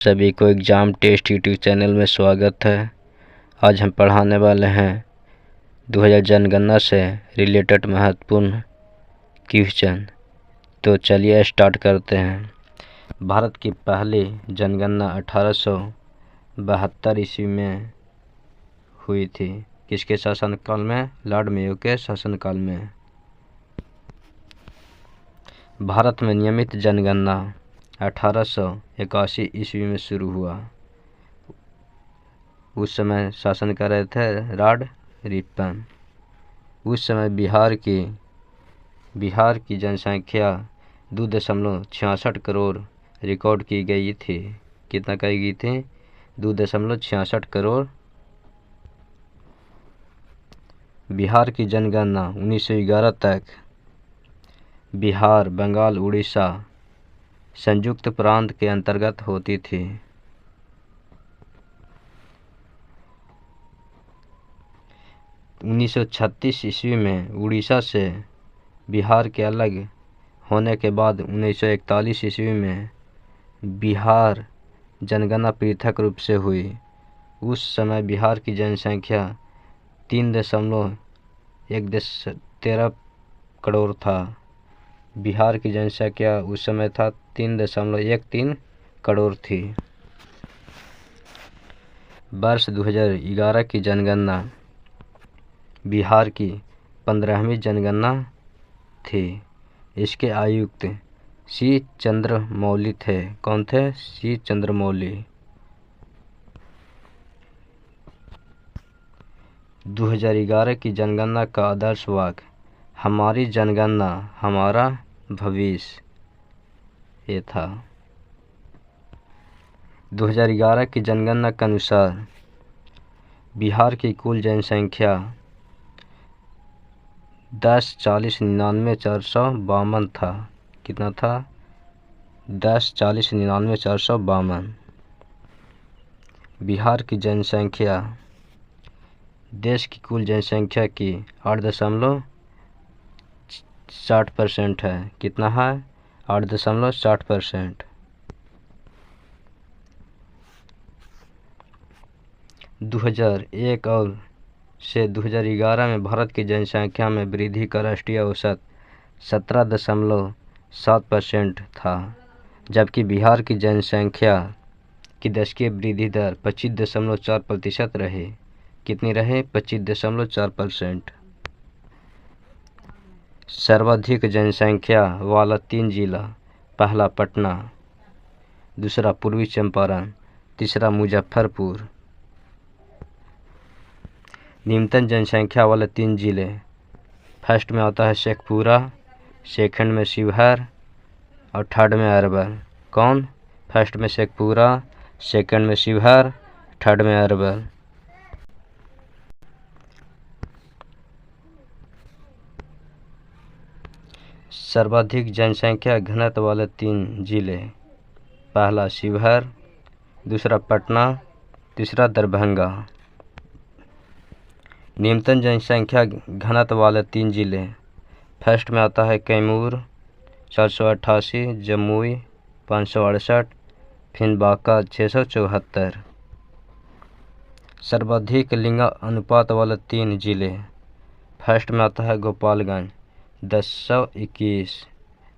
सभी को exam test YouTube channel में स्वागत है। आज हम पढ़ाने वाले हैं 2000 जनगणना से रिलेटेड महत्वपूर्ण क्वेश्चन। तो चलिए स्टार्ट करते हैं। भारत की पहली जनगणना 1872 ईस्वी में हुई थी। किसके शासनकाल में? लॉर्ड मेयो के शासनकाल में। भारत में नियमित जनगणना 1881 ईस्वी में शुरू हुआ। उस समय शासन कर रहे थे लॉर्ड रिपन। उस समय बिहार की जनसंख्या 2.66 करोड़ रिकॉर्ड की गई थी। कितना कही गई थी? 2.66 करोड़। बिहार की जनगणना 1911 तक बिहार, बंगाल, उड़ीसा संयुक्त प्रांत के अंतर्गत होती थी। उन्नीस 1936 ईस्वी में उड़ीसा से बिहार के अलग होने के बाद 1941 ईस्वी में बिहार जनगणना पृथक रूप से हुई। उस समय बिहार की जनसंख्या 3.13 करोड़ था। बिहार की जनसंख्या उस समय था 3.13 करोड़ थी। वर्ष 2011 की जनगणना बिहार की 15वीं जनगणना थी। इसके आयुक्त सी चंद्रमौली थे। कौन थे? सी चंद्रमौली। 2011 की जनगणना का आदर्श वाक्य हमारी जनगणना हमारा भविष्य, ये था। 2011 की जनगणना के अनुसार बिहार की कुल जनसंख्या 10,40,99,452 था। कितना था? 10,40,99,452। बिहार की जनसंख्या देश की कुल जनसंख्या की 8.60% है। कितना है? 8.60%। 2001 और से 2011 में भारत की जनसंख्या में वृद्धि का राष्ट्रीय औसत 17.7% था, जबकि बिहार की जनसंख्या की दशकीय वृद्धि दर 25.4% रही। कितनी रहे? 25.4%। सर्वाधिक जनसंख्या वाला 3 जिला, पहला पटना, दूसरा पूर्वी चंपारण, तीसरा मुजफ्फरपुर। निम्नतम जनसंख्या वाले 3 जिले, फर्स्ट में आता है शेखपुरा, सेकंड में शिवहर और थर्ड में अरवल। कौन? फर्स्ट में शेखपुरा, सेकंड में शिवहर, थर्ड में अरवल। सर्वाधिक जनसंख्या घनत्व वाले 3 जिले, पहला शिवहर, दूसरा पटना, तीसरा दरभंगा। निम्नतम जनसंख्या घनत्व वाले 3 जिले, फर्स्ट में आता है कैमूर 488, जमुई 568, फिर बांका 674। सर्वाधिक लिंग अनुपात वाले 3 जिले, फर्स्ट में आता है गोपालगंज 1021,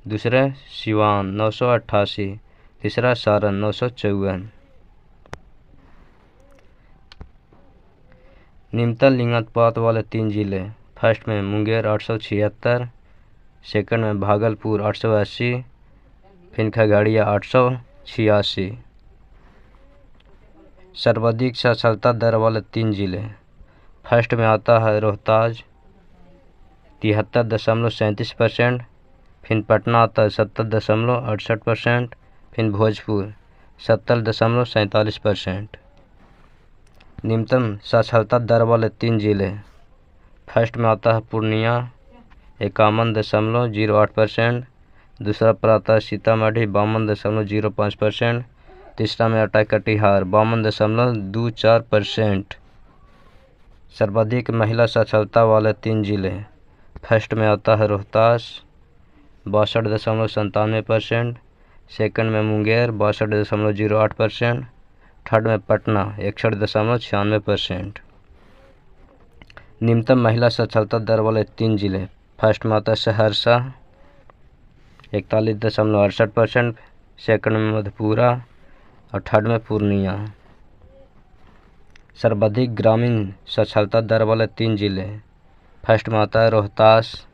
दूसरा सिवान 988, तीसरा सारण 954। निम्नतम लिंगानुपात वाले 3 जिले, फर्स्ट में मुंगेर 876, सेकंड में भागलपुर 880, फिर खगड़िया 886। सर्वाधिक साक्षरता दर वाले 3 जिले, फर्स्ट में आता है रोहतास 73.37%, फिर पटना आता है 70.68%, फिर भोजपुर 70.47%। निम्नतम साक्षरता दर वाले 3 जिले, फर्स्ट में आता है पूर्णिया 51.08%, दूसरा पर आता है सीतामढ़ी 52.05%, तीसरा में आता है कटिहार 52.24%। सर्वाधिक महिला साक्षरता वाले 3 जिले, फर्स्ट में आता है रोहतास 62.97%, सेकंड में मुंगेर 62.08%, थर्ड में पटना 61.96%। निम्नतम महिला साक्षरता दर वाले 3 जिले, फर्स्ट में आता है सहरसा 41.68%, सेकंड में मधेपुरा और थर्ड में पूर्णिया। सर्वाधिक ग्रामीण साक्षरता दर वाले 3 जिले, फर्स्ट में आता है रोहतास,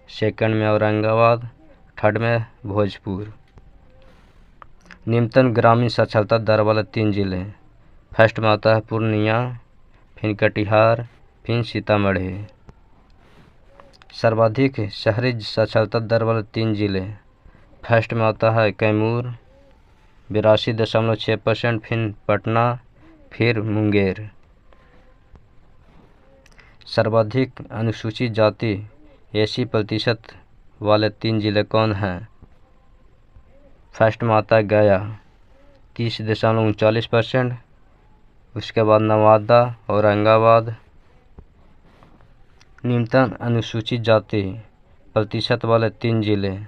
सेकंड में औरंगाबाद, थर्ड में भोजपुर। निम्नतम ग्रामीण साक्षरता दर वाले 3 जिले, फर्स्ट में आता है पूर्णिया, फिर कटिहार, फिर सीतामढ़ी। सर्वाधिक शहरी साक्षरता दर वाले 3 जिले, फर्स्ट में आता है कैमूर 82.6%, फिर पटना, फिर मुंगेर। सर्वाधिक अनुसूचित जाति एसी प्रतिशत वाले 3 जिले कौन हैं? फर्स्ट में आता है गया 30.39%, उसके बाद नवादा, औरंगाबाद। निम्नतम अनुसूचित जाति प्रतिशत वाले 3 जिले,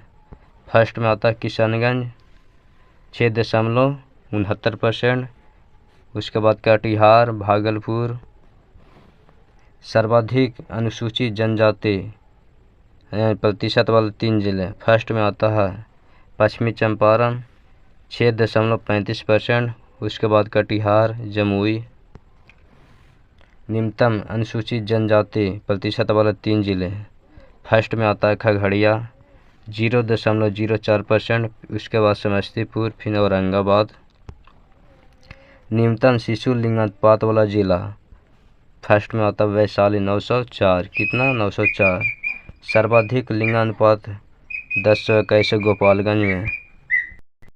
फर्स्ट में आता है किशनगंज 6.69%, उसके बाद कटिहार, भागलपुर। सर्वाधिक अनुसूचित जनजाति प्रतिशत वाले 3 जिले, फर्स्ट में आता है पश्चिमी चंपारण 6.35%, उसके बाद कटिहार, जमुई। निम्नतम अनुसूचित जनजाति प्रतिशत वाले 3 जिले, फर्स्ट में आता है खगड़िया 0.04%, उसके बाद समस्तीपुर, फिर औरंगाबाद। निम्नतम शिशु लिंगानुपात वाला जिला, फर्स्ट में आता है वैशाली 904, कितना 904। सर्वाधिक लिंगानुपात 10 गोपालगंज में।